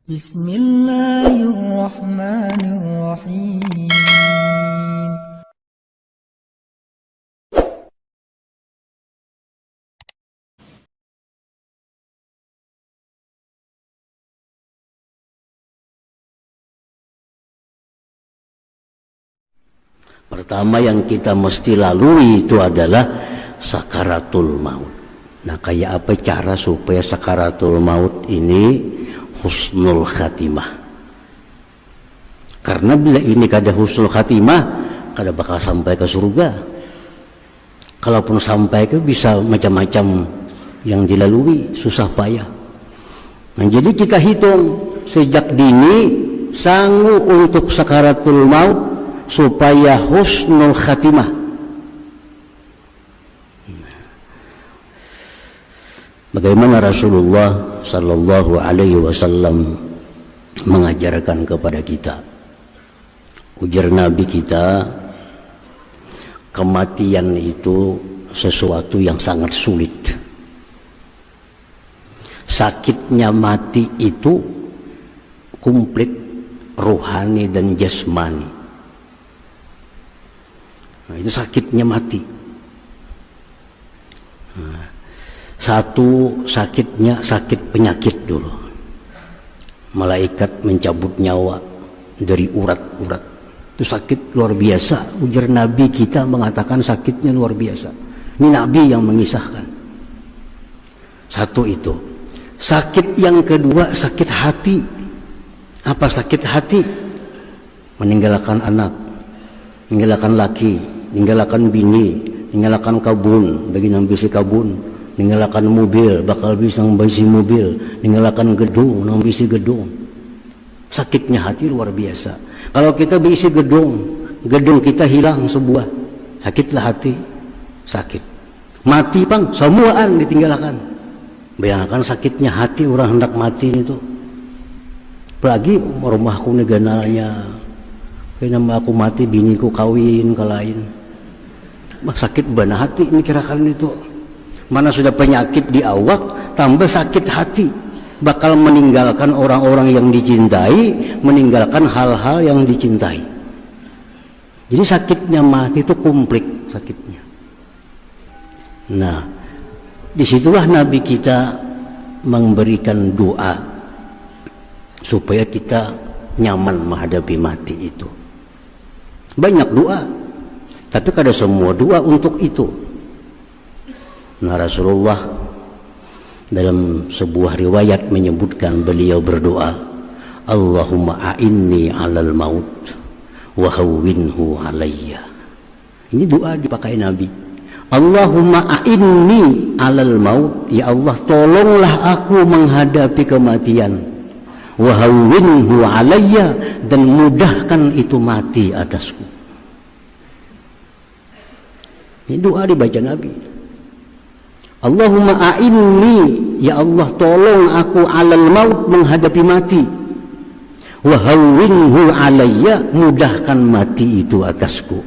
Bismillahirrahmanirrahim. Pertama yang kita mesti lalui itu adalah sakaratul maut. Nah, kayak apa cara supaya sakaratul maut ini husnul khatimah? Karena bila ini kada husnul khatimah, kada bakal sampai ke surga. Kalaupun sampai ke bisa macam-macam yang dilalui, susah payah. Nah, jadi kita hitung sejak dini sanggup untuk sakaratul maut supaya husnul khatimah. Bagaimana Rasulullah sallallahu alaihi wasallam mengajarkan kepada kita? Ujar Nabi kita, kematian itu sesuatu yang sangat sulit. Sakitnya mati itu komplit rohani dan jasmani. Nah, itu sakitnya mati. Nah, satu sakitnya sakit penyakit dulu. Malaikat mencabut nyawa dari urat-urat. Itu sakit luar biasa. Ujar Nabi kita mengatakan sakitnya luar biasa. Ini Nabi yang mengisahkan. Satu itu. Sakit yang kedua sakit hati. Apa sakit hati? Meninggalkan anak, meninggalkan laki, ninggalkan bini, ninggalkan kabun, bagi nambisi kabun, ninggalkan mobil, bakal bisa nambisi mobil, ninggalkan gedung, nambisi gedung. Sakitnya hati luar biasa. Kalau kita berisi gedung, gedung kita hilang sebuah, sakitlah hati, sakit. Mati pang, semuaan ditinggalkan. Bayangkan sakitnya hati orang hendak mati itu. Apalagi rumahku negananya, kenapa aku mati biniku kawin ke lain. Sakit beban hati ini kirakan itu. Mana sudah penyakit di awak, tambah sakit hati. Bakal meninggalkan orang-orang yang dicintai, meninggalkan hal-hal yang dicintai. Jadi sakitnya mati itu komplit sakitnya. Nah, disitulah Nabi kita memberikan doa supaya kita nyaman menghadapi mati itu. Banyak doa, tapi kada semua doa untuk itu. Nah, Rasulullah dalam sebuah riwayat menyebutkan beliau berdoa, Allahumma a'inni 'alal maut wa hawwinhu 'alayya. Ini doa dipakai Nabi. Allahumma a'inni 'alal maut, ya Allah tolonglah aku menghadapi kematian. Wa hawwinhu 'alayya, dan mudahkan itu mati atasku. Ini doa dibaca Nabi. Allahumma a'inni, ya Allah tolong aku 'alal maut menghadapi mati. Wa hawwinhu 'alayya, mudahkan mati itu atasku.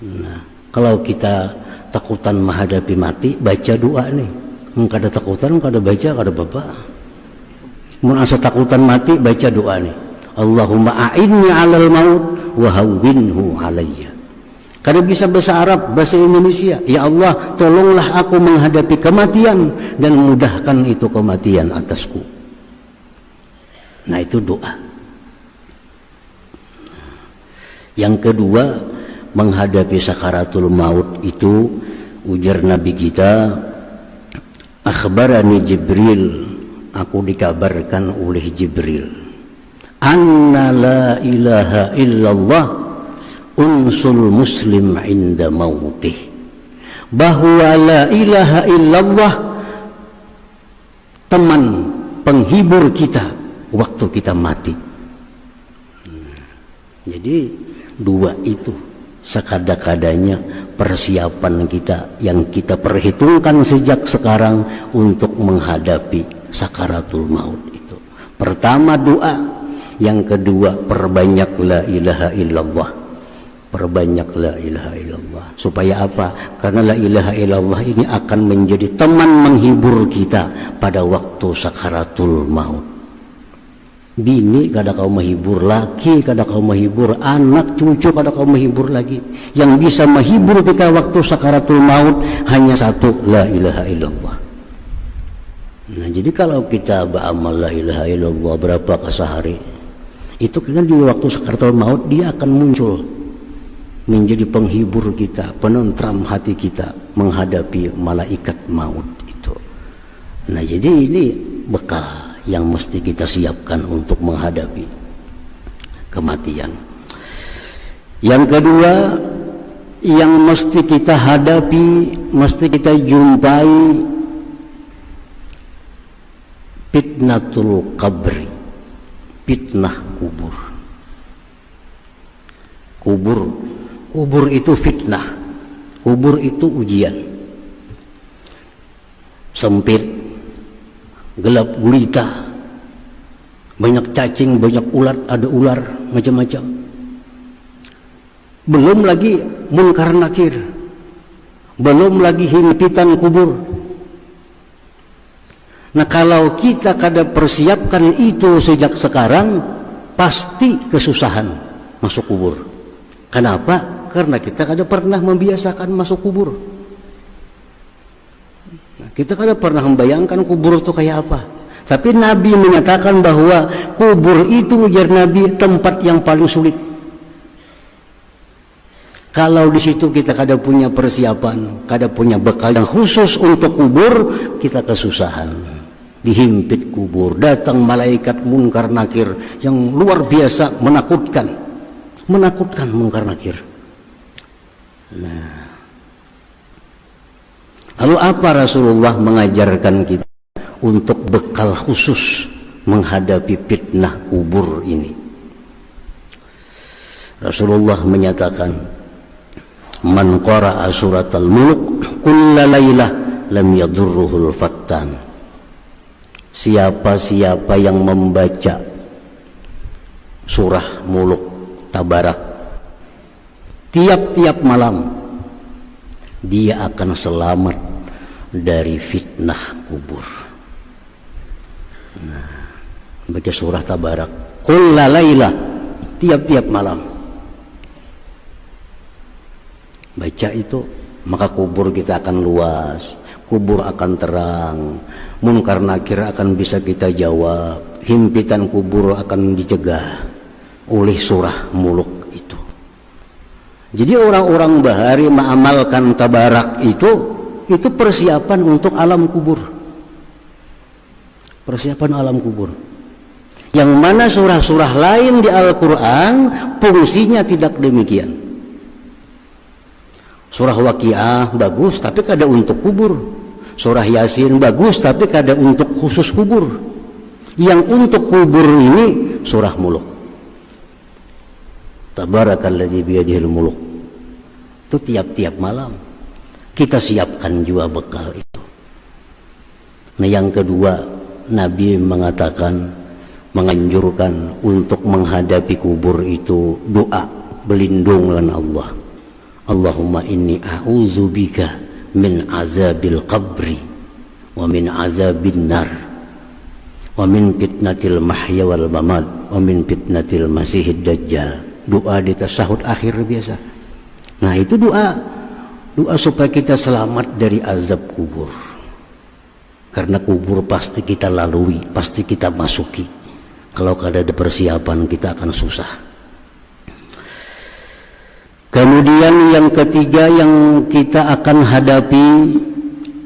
Nah, kalau kita takutan menghadapi mati, baca doa nih. Kada takutan, kada baca, kada apa-apa. Mun asa takutan mati, baca doa nih. Allahumma a'inni 'alal maut wa hawwinhu 'alayya. Kada bisa bahasa Arab, bahasa Indonesia. Ya Allah, tolonglah aku menghadapi kematian dan mudahkan itu kematian atasku. Nah, itu doa. Yang kedua, menghadapi sakaratul maut itu, ujar Nabi kita, akhbarani Jibril, aku dikabarkan oleh Jibril, anna la ilaha illallah unsul muslim inda mautih, bahwa la ilaha illallah teman penghibur kita waktu kita mati. Jadi dua itu sekada-kadanya persiapan kita yang kita perhitungkan sejak sekarang untuk menghadapi sakaratul maut itu. Pertama doa, yang kedua perbanyak la ilaha illallah. Perbanyak la ilaha illallah. Supaya apa? Karena la ilaha illallah ini akan menjadi teman menghibur kita pada waktu sakaratul maut. Bini kada kau menghibur, laki kada kau menghibur, anak cucu kada kau menghibur lagi. Yang bisa menghibur kita waktu sakaratul maut hanya satu, la ilaha illallah. Nah, jadi kalau kita beramal la ilaha illallah berapa sehari, itu kan di waktu sakaratul maut dia akan muncul menjadi penghibur kita, penentram hati kita menghadapi malaikat maut itu. Nah, jadi ini bekal yang mesti kita siapkan untuk menghadapi kematian. Yang kedua yang mesti kita hadapi, mesti kita jumpai, fitnatul qabri, fitnah kubur. Kubur itu fitnah, kubur itu ujian, sempit, gelap gulita, banyak cacing, banyak ulat, ada ular macam-macam. Belum lagi munkar nakir, belum lagi himpitan kubur. Nah, kalau kita kada persiapkan itu sejak sekarang, pasti kesusahan masuk kubur. Kenapa? Karena kita kada pernah membiasakan masuk kubur. Kita kada pernah membayangkan kubur itu kayak apa. Tapi Nabi menyatakan bahwa kubur itu, ujar Nabi, tempat yang paling sulit. Kalau di situ kita kada punya persiapan, kada punya bekal yang khusus untuk kubur, kita kesusahan. Dihimpit kubur, datang malaikat munkar nakir yang luar biasa menakutkan. Menakutkan munkar nakir. Nah, lalu apa Rasulullah mengajarkan kita untuk bekal khusus menghadapi fitnah kubur ini? Rasulullah menyatakan, man qara'a suratal muluk kulla lailah lam yadurruhul fattan. Siapa-siapa yang membaca surah muluk tabarak tiap-tiap malam, dia akan selamat dari fitnah kubur. Nah, baca surah tabarak kulla lailah, tiap-tiap malam baca itu, maka kubur kita akan luas, kubur akan terang, munkar nakir akan bisa kita jawab, himpitan kubur akan dicegah oleh surah muluk itu. Jadi orang-orang bahari mengamalkan tabarak itu persiapan untuk alam kubur. Persiapan alam kubur. Yang mana surah-surah lain di Al-Quran fungsinya tidak demikian. Surah Waqiah bagus tapi kada untuk kubur. Surah Yasin bagus tapi kada untuk khusus kubur. Yang untuk kubur ini surah muluk. Tabarakalladzi biyadihil muluk. Itu tiap-tiap malam kita siapkan juga bekal itu. Nah, yang kedua, Nabi mengatakan, menganjurkan untuk menghadapi kubur itu doa berlindung dengan Allah. Allahumma inni a'udzubika min azabil qabri wa min azabin nar wa min fitnatil mahya wal mamat wa min fitnatil masihid dajjal. Doa di tasyahud akhir biasa. Nah, itu doa supaya kita selamat dari azab kubur. Karena kubur pasti kita lalui, pasti kita masuki. Kalau kada ada persiapan, kita akan susah. Kemudian yang ketiga yang kita akan hadapi,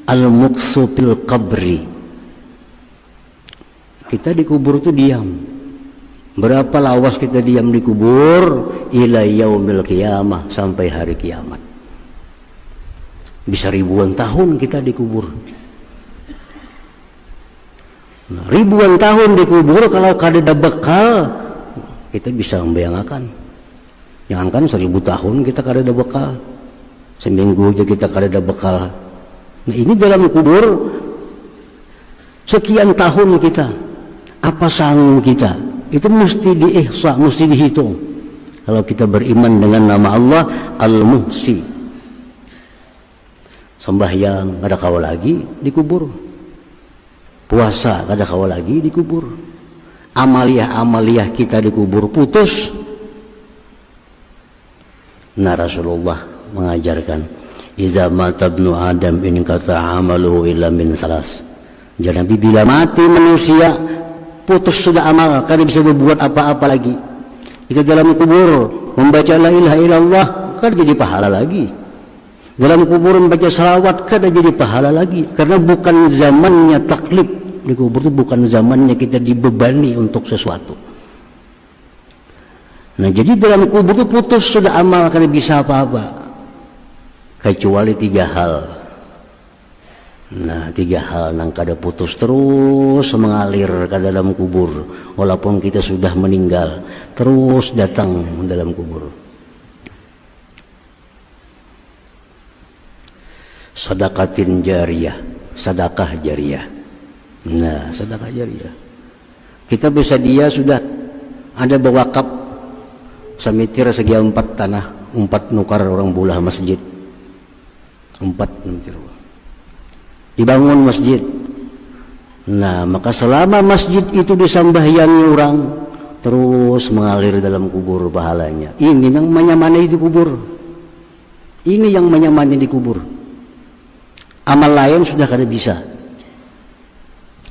al-muqsu fil qabri. Kita di kubur itu diam. Berapa lawas kita diam di kubur? Ila yaumil qiyamah, sampai hari kiamat. Bisa ribuan tahun kita dikubur. Nah, ribuan tahun dikubur, kalau kada bekal kita bisa membayangkan. Jangankan 1000 tahun kita kada ada bekal, seminggu aja kita kada ada bekal. Nah, ini dalam kubur sekian tahun kita, apa sanggup kita? Itu mesti diihsa, mesti dihitung. Kalau kita beriman dengan nama Allah Al-Muhsi, sembahyang kada kawal lagi dikubur, puasa kada kawal lagi dikubur, Amaliyah kita dikubur putus. Nah, Rasulullah mengajarkan, "Idza mata ibnu Adam in qata'a amaluhu illa min salas." Jadi Nabi, bila mati manusia putus sudah amal, kada bisa berbuat apa-apa lagi. Kita dalam kubur membaca la ilaha illallah, kada jadi pahala lagi. Dalam kubur membaca salawat, kada jadi pahala lagi, karena bukan zamannya taklif. Di kubur itu bukan zamannya kita dibebani untuk sesuatu. Nah, jadi dalam kubur itu putus sudah amal, kada bisa apa-apa kecuali 3 hal. Nah, 3 hal nang kada putus terus mengalir ke dalam kubur, walaupun kita sudah meninggal, terus datang dalam kubur. Sedekatin jariyah, sedekah jariyah. Nah, sedekah jariyah. Kita bisa dia sudah ada berwakaf samitir segi 4 tanah, 4 nukar orang bulah masjid. 4 nukar. Dibangun masjid. Nah, maka selama masjid itu disembahyangi orang, terus mengalir dalam kubur pahalanya. Ini yang menyamani di kubur. Ini yang menyamani di kubur. Amal lain sudah kada bisa.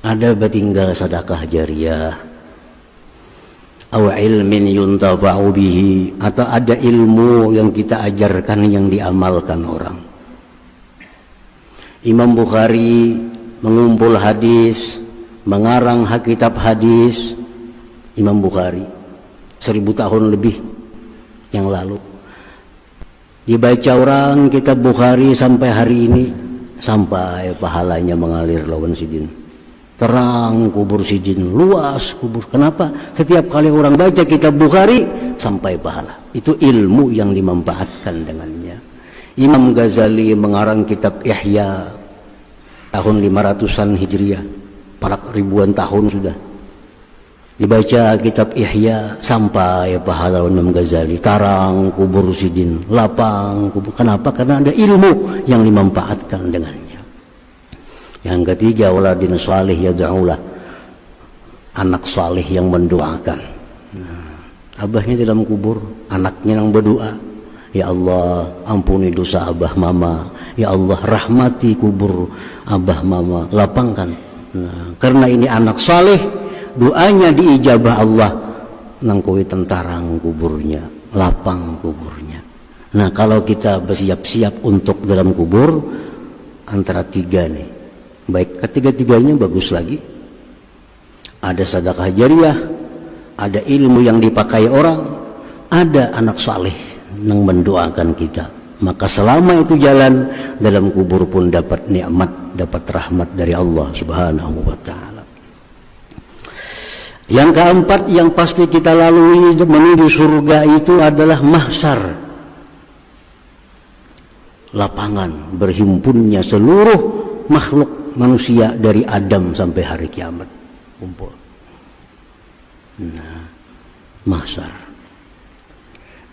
Ada tinggal sedekah jariyah, aw ilmin yuntafa'u bihi, atau ada ilmu yang kita ajarkan yang diamalkan orang. Imam Bukhari mengumpul hadis, mengarang kitab hadis. Imam Bukhari 1000 tahun lebih yang lalu dibaca orang kitab Bukhari sampai hari ini, sampai pahalanya mengalir lawan sidin. Terang kubur sidin, luas kubur. Kenapa? Setiap kali orang baca kitab Bukhari sampai pahala. Itu ilmu yang dimanfaatkan dengannya. Imam Ghazali mengarang kitab Ihya tahun 500-an Hijriah, para ribuan tahun sudah. Dibaca kitab Ihya sampai pahala Imam Ghazali. Tarang kubur sidin, lapang kubur. Kenapa? Karena ada ilmu yang dimanfaatkan dengannya. Yang ketiga, waladin salih yad'ulah, anak salih yang mendoakan. Abahnya dalam kubur, anaknya yang berdoa, ya Allah ampuni dosa abah mama, ya Allah rahmati kubur abah mama, lapangkan. Nah, karena ini anak saleh, doanya diijabah Allah, nangkoi tentarang kuburnya, lapang kuburnya. Nah, kalau kita bersiap-siap untuk dalam kubur, antara 3 nih, baik ketiga-tiganya bagus lagi. Ada sedekah jariyah, ada ilmu yang dipakai orang, ada anak saleh yang mendoakan kita. Maka selama itu jalan, dalam kubur pun dapat nikmat, dapat rahmat dari Allah Subhanahu wa ta'ala. Yang keempat yang pasti kita lalui menuju surga itu adalah mahsyar, lapangan berhimpunnya seluruh makhluk manusia dari Adam sampai hari kiamat kumpul. Nah, mahsyar.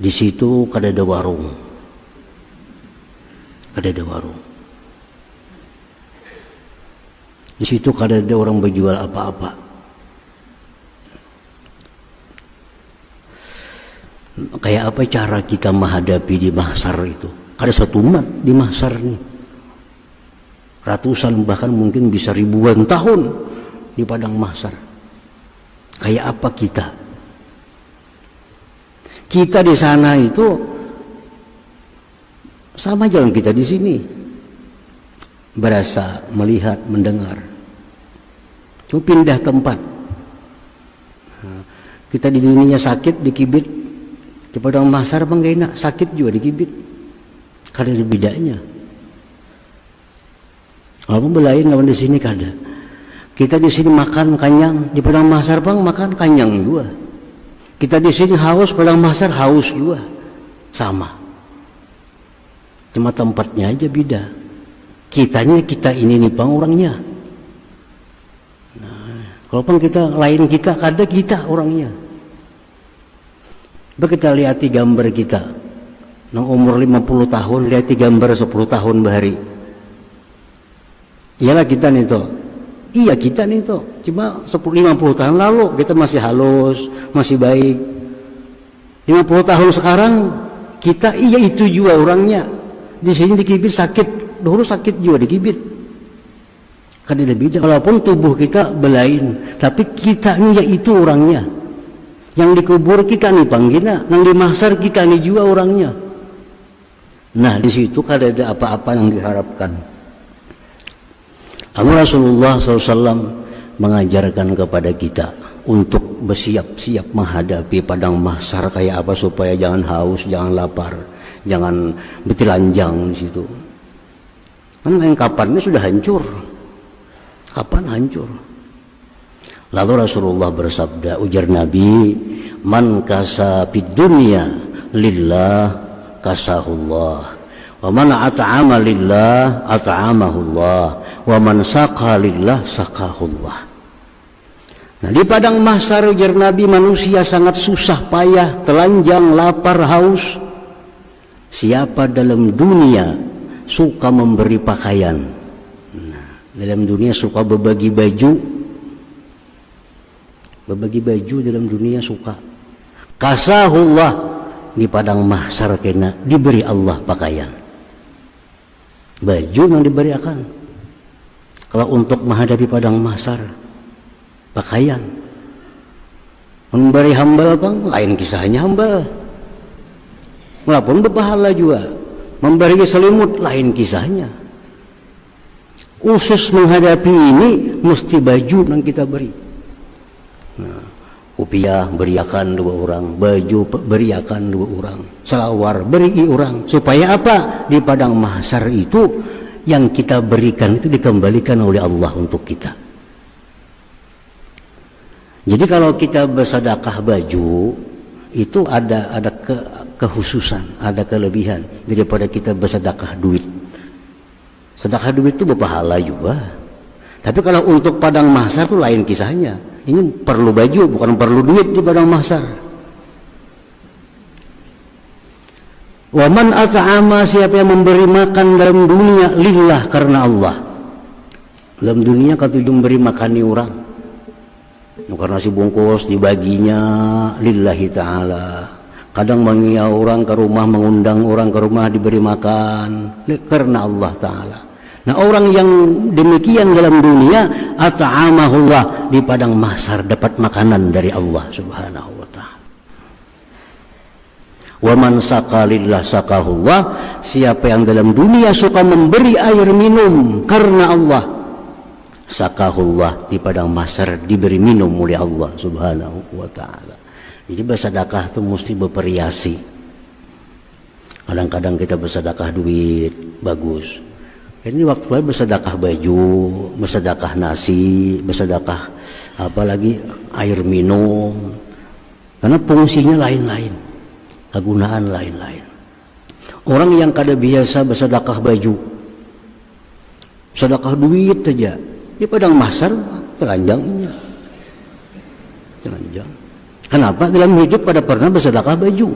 Di situ kada ada warung. Kada ada warung. Di situ kada ada orang berjual apa-apa. Kayak apa cara kita menghadapi di mahsyar itu? Ada satu umat di mahsyar ini. Ratusan bahkan mungkin bisa ribuan tahun di padang mahsyar. Kayak apa kita? Kita di sana itu sama jalan kita di sini. Berasa, melihat, mendengar. Cuma pindah tempat. Kita di dunia sakit, dikibit. Di padang mahsyar bang gak enak, sakit juga dikibit. Kada ada bedanya. Kalau belain lawan di sini kada. Kita di sini makan kanyang, di padang mahsyar bang makan kanyang juga. Kita di sini haus, padang mahsyar haus juga. Sama. Cuma tempatnya aja beda. Kitanya kita ini nih bang orangnya. Nah, kalaupun kita lain kita, kada kita orangnya. Coba kita lihat gambar kita. Nang umur 50 tahun, lihat gambar 10 tahun bahari. Iyalah kita nih toh. Iya kita nih toh, cuma 10-50 tahun lalu kita masih halus, masih baik. 50 tahun sekarang kita iya itu juga orangnya. Di sini dikibit sakit, dulu sakit juga dikibit. Kan tidak beda. Walaupun tubuh kita belain, tapi kita ini ya itu orangnya. Yang dikubur kita nih panggilnya, yang di mahsyar kita nih juga orangnya. Nah di situ kada ada apa-apa yang diharapkan. Rasulullah SAW mengajarkan kepada kita untuk bersiap-siap menghadapi padang mahsyar kayak apa supaya jangan haus, jangan lapar, jangan bertelanjang di situ. Kan kapannya sudah hancur. Kapan hancur? Lalu Rasulullah bersabda, ujar Nabi, man kasa fid dunya lillah kasahullah, wa man at'ama lillah at'amahullah, wa man saqa lillah saqahullah. Nah di padang mahsyar ujar Nabi, manusia sangat susah payah, telanjang, lapar, haus. Siapa dalam dunia suka memberi pakaian, nah, dalam dunia suka berbagi baju, dalam dunia suka, kasahullah, di padang mahsyar kena diberi Allah pakaian, baju yang diberikan. Kalau untuk menghadapi padang mahsyar, pakaian. Memberi hamba bang, lain kisahnya hamba. Walaupun berpahala juga, memberi selimut lain kisahnya. Khusus menghadapi ini mesti baju yang kita beri. Nah, upiah beriakan 2 orang, baju beriakan 2 orang, selawar beri orang, supaya apa? Di padang mahsyar itu yang kita berikan itu dikembalikan oleh Allah untuk kita. Jadi kalau kita bersedekah baju itu ada kekhususan, ada kelebihan daripada kita bersedekah duit. Sedekah duit itu berpahala juga. Tapi kalau untuk padang mahsyar itu lain kisahnya. Ini perlu baju, bukan perlu duit di padang mahsyar. Wa man at'ama, siapa yang memberi makan dalam dunia lillah, karena Allah. Dalam dunia kata memberi makani orang. Karena nasi bungkus dibaginya lillahi ta'ala. Kadang mengiau orang ke rumah, mengundang orang ke rumah diberi makan karena Allah Ta'ala. Nah orang yang demikian dalam dunia, at'amahullah, di padang mahsyar dapat makanan dari Allah Subhanahu wa ta'ala. Wa man saqa lillah saqahullah, siapa yang dalam dunia suka memberi air minum karena Allah, saqahullah, di padang mahsyar diberi minum oleh Allah Subhanahu wa ta'ala. Jadi bersedekah itu mesti bervariasi. Kadang-kadang kita bersedekah duit, bagus. Ini waktu lain bersedekah baju, bersedekah nasi, bersedekah apalagi air minum. Karena fungsinya lain-lain, kegunaan lain-lain. Orang yang kada biasa bersedekah baju, sedekah duit saja, di padang mahsyar telanjangnya. Telanjang. Kenapa? Dalam hidup kada pernah bersedekah baju.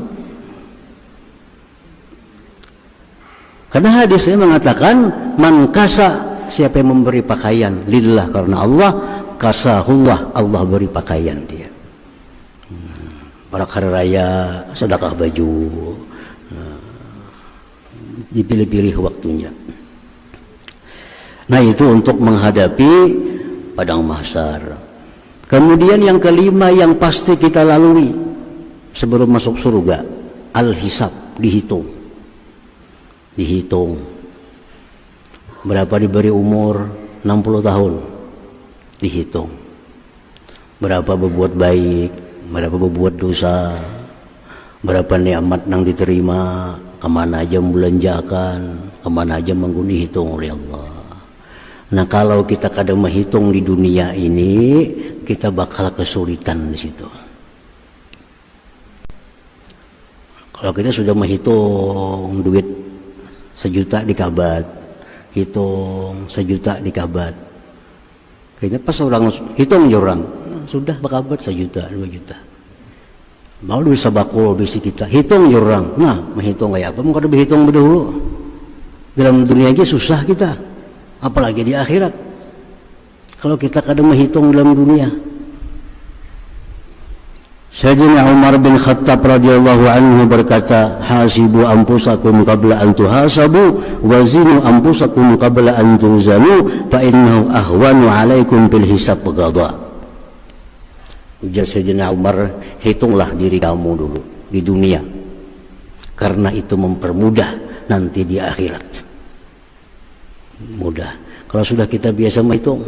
Karena hadisnya mengatakan man kasa, siapa yang memberi pakaian lillah karena Allah, kasahullah, Allah beri pakaian dia. Pada hari raya sedekah baju, dipilih-pilih waktunya. Nah itu untuk menghadapi padang mahsyar. Kemudian yang kelima yang pasti kita lalui sebelum masuk surga, al-hisab, dihitung. Berapa diberi umur 60 tahun, dihitung. Berapa berbuat baik, berapa berbuat dosa, berapa nikmat yang diterima, kemana aja membelanjakan, kemana aja mengguni, hitung oleh Allah. Nah kalau kita kadang menghitung di dunia ini, kita bakal kesulitan di situ. Kalau kita sudah menghitung duit 1 juta dikabat, hitung 1 juta dikabat. Kayaknya pas orang hitung ya orang, sudah bakabat 1 juta, 2 juta. Mau duit sabako bisi kita, hitung ya orang. Nah, menghitung kayak apa? Mau kada berhitung dulu. Dalam dunia ini susah kita, apalagi di akhirat. Kalau kita kadang menghitung dalam dunia. Sayyidina Umar bin Khattab radhiyallahu anhu berkata, hasibu anfusakum qabla an tuhasabu wazinu anfusakum qabla an tuzanu fa innahu ahwanu alaikum bil hisab ghadha. Ujar Sayyidina Umar, hitunglah diri kamu dulu di dunia, karena itu mempermudah nanti di akhirat. Mudah. Kalau sudah kita biasa menghitung,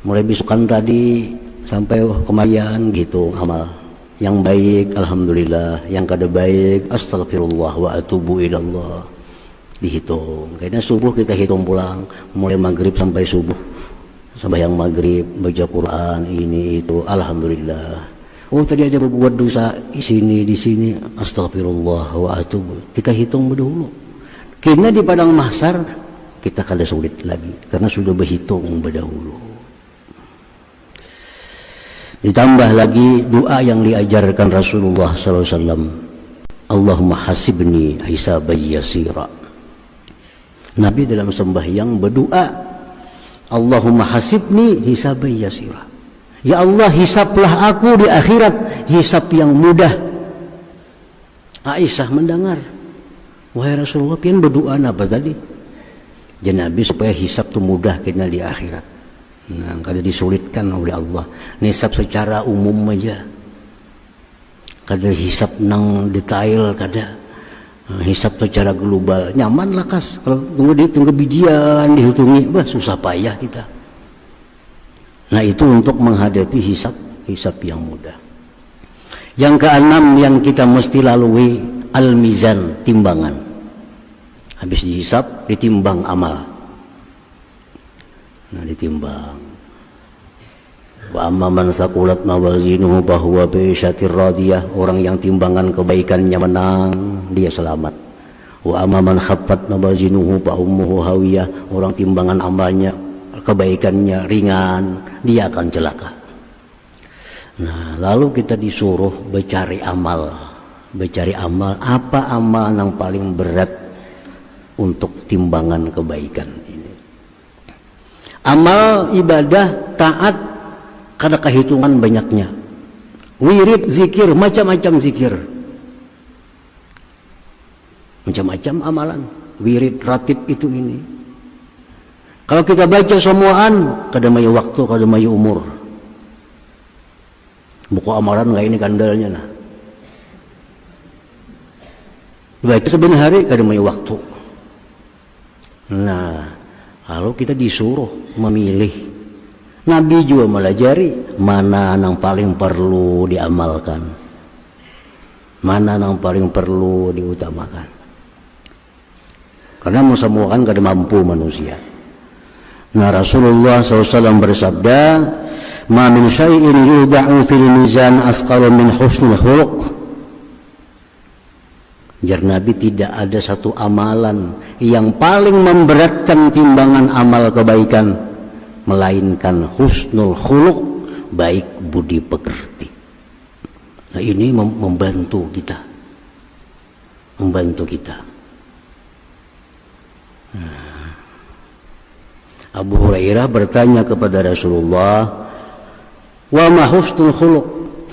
mulai besokan tadi sampai kemarin gitu amal. Yang baik alhamdulillah, yang kada baik astagfirullah wa atubu ilallah, dihitung. Kayaknya subuh kita hitung pulang, mulai maghrib sampai subuh, sembahyang maghrib, baca Quran, ini itu alhamdulillah. Oh tadi aja berbuat dosa di sini astagfirullah wa atubu. Kita hitung dulu. Kini di padang mahsyar kita kada sulit lagi karena sudah berhitung berdahulu. Ditambah lagi doa yang diajarkan Rasulullah SAW. Allahumma hasibni hisaban yasira. Nabi dalam sembahyang berdoa, Allahumma hasibni hisaban yasira. Ya Allah, hisaplah aku di akhirat hisap yang mudah. Aisyah mendengar, wahai Rasulullah, pian berdoa apa tadi? Jadi Nabi supaya hisap itu mudah kita di akhirat. Nah, kada disulitkan oleh Allah. Hisap secara umum aja. Kada hisap nang detail, kada. Hisap secara global. Nyaman lah kas. Kalau tunggu bijian dihitungi, bah susah payah kita. Nah itu untuk menghadapi hisap yang mudah. Yang keenam yang kita mesti lalui, al-mizan, timbangan. Habis dihisap, ditimbang amal. Nah ditimbang. Wa amma man saqulat mawazinuhu fahuwa bi syatir radiyah. Orang yang timbangan kebaikannya menang, dia selamat. Wa amma man khaffat mawazinuhu fa ummuhu hawiyah. Orang timbangan amalnya, kebaikannya ringan, dia akan celaka. Nah, lalu kita disuruh mencari amal. Mencari amal, apa amal yang paling berat untuk timbangan kebaikan ini? Amal ibadah taat kada kehitungan banyaknya. Wirid zikir, macam-macam zikir. Macam-macam amalan. Wirid ratib itu ini. Kalau kita baca semuaan, kada mayu waktu, kada mayu umur. Buku amalan enggak ini kandalnya lah. Baca sebenarnya hari kada mayu waktu. Nah, lalu kita disuruh memilih. Nabi juga melajari mana yang paling perlu diamalkan, mana yang paling perlu diutamakan. Karena semua kan kada mampu manusia. Nah Rasulullah SAW bersabda, "Ma min syai'in yuda'u fil mizan asqalu min husnul khuluq." Jar Nabi, tidak ada satu amalan yang paling memberatkan timbangan amal kebaikan melainkan husnul khuluq, baik budi pekerti. Nah ini membantu kita. Abu Hurairah bertanya kepada Rasulullah, wa ma husnul khuluq?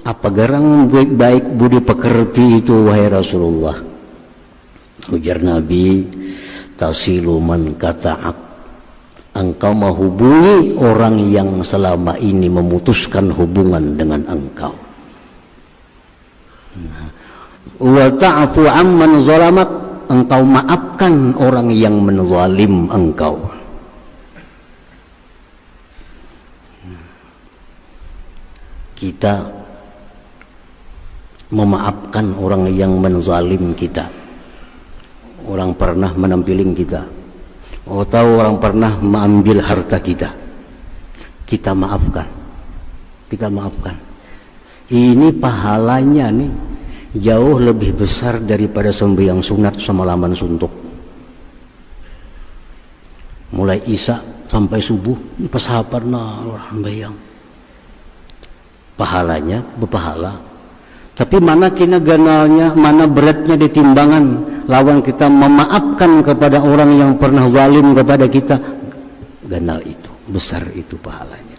Apa garang baik budi pekerti itu wahai Rasulullah? Ujar Nabi, tasilu man kata'ak. Engkau menghubungi orang yang selama ini memutuskan hubungan dengan engkau. Wa ta'fu amman zalamak. Engkau maafkan orang yang menzalim engkau. Kita memaafkan orang yang menzalim kita. Orang pernah menampiling kita, atau orang pernah mengambil harta kita, kita maafkan. Ini pahalanya nih jauh lebih besar daripada sembahyang sunat semalaman suntuk. Mulai isya sampai subuh, ini pasahaparna orang bayang. Pahalanya berpahala. Tapi mana kina ganalnya, mana beratnya di timbangan lawan kita memaafkan kepada orang yang pernah zalim kepada kita. Ganal itu, besar itu pahalanya.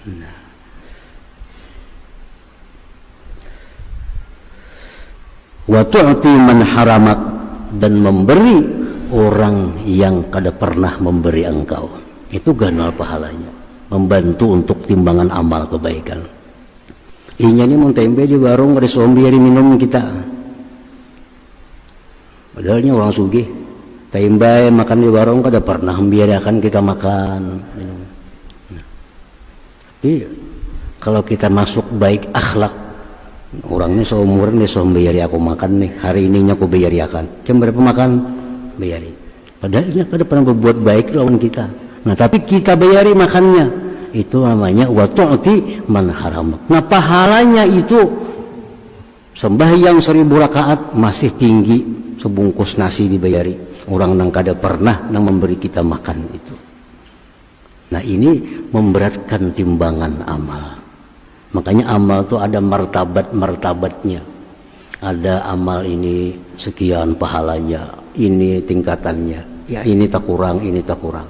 Nah, wa tu'ti man haramak, dan memberi orang yang kada pernah memberi engkau. Itu ganal pahalanya, membantu untuk timbangan amal kebaikan. Inya ni mung tempe di warung ada sombi hari minum kita. Padahalnya orang sugih, tempe makan di warung kada pernah membiarkan kita makan minum. Nah, tapi kalau kita masuk baik akhlak, orangnya seumuran nih bayari aku makan nih, hari ininya aku bayari akan. Jam berapa makan? Bayari. Padahal ini kada pernah berbuat baik lawan kita. Nah, tapi kita bayari makannya. Itu namanya wa tu'ti man haramak. Nah, pahalanya itu sembahyang 1000 rakaat masih tinggi sebungkus nasi dibayari. Orang nang kada pernah nang memberi kita makan itu. Nah, ini memberatkan timbangan amal. Makanya amal itu ada martabat-martabatnya. Ada amal ini sekian pahalanya, ini tingkatannya. Ya ini tak kurang, ini tak kurang.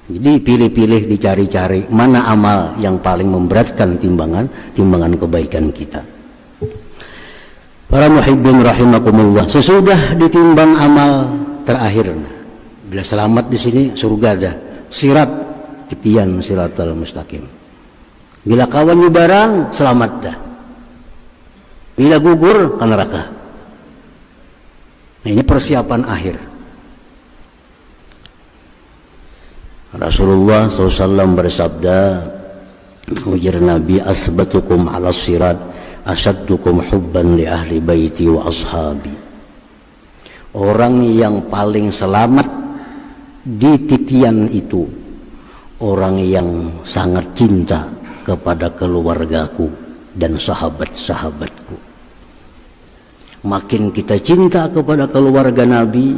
Jadi pilih-pilih, dicari-cari mana amal yang paling memberatkan timbangan kebaikan kita. Para muhibbin rahimakumullah, sesudah ditimbang amal terakhir, bila selamat di sini surga dah. Sirat, titian siratal mustaqim. Bila kawan barang, selamat dah. Bila gugur, ke neraka. Nah, ini persiapan akhir. Rasulullah SAW bersabda, ujar Nabi, asbatukum ala sirat asyaddukum hubban li ahli baiti wa ashabi. Orang yang paling selamat di titian itu, orang yang sangat cinta kepada keluargaku dan sahabat-sahabatku. Makin kita cinta kepada keluarga Nabi,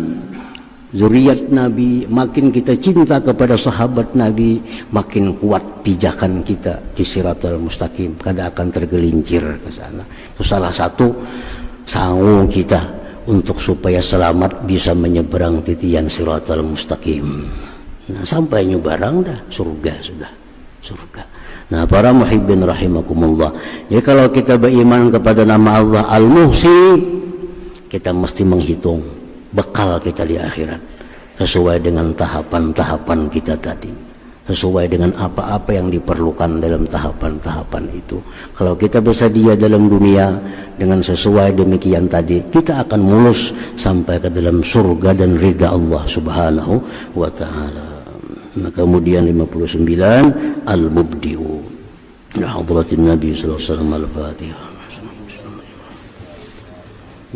zuriat Nabi, makin kita cinta kepada sahabat Nabi, makin kuat pijakan kita di siratal mustaqim, kada akan tergelincir ke sana. Itu salah satu sangu kita untuk supaya selamat bisa menyeberang titian siratal mustaqim. Nah, sampai nyebarang dah surga sudah, surga. Nah, para muhibbin rahimakumullah, jadi kalau kita beriman kepada nama Allah Al-Muhsi, kita mesti menghitung bekal kita di akhirat sesuai dengan tahapan-tahapan kita tadi, sesuai dengan apa-apa yang diperlukan dalam tahapan-tahapan itu. Kalau kita bersedia dalam dunia dengan sesuai demikian tadi, kita akan mulus sampai ke dalam surga dan ridha Allah Subhanahu wa ta'ala. Nah, kemudian 59 Al-Mubdi'u Hadratin Nabi sallallahu alaihi wasallam. Al-Fatihah.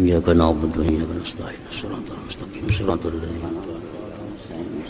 Iyyaka na'budu wa iyyaka nasta'in. Shiratal mustaqim. Shiratal ladzina an'amta 'alaihim.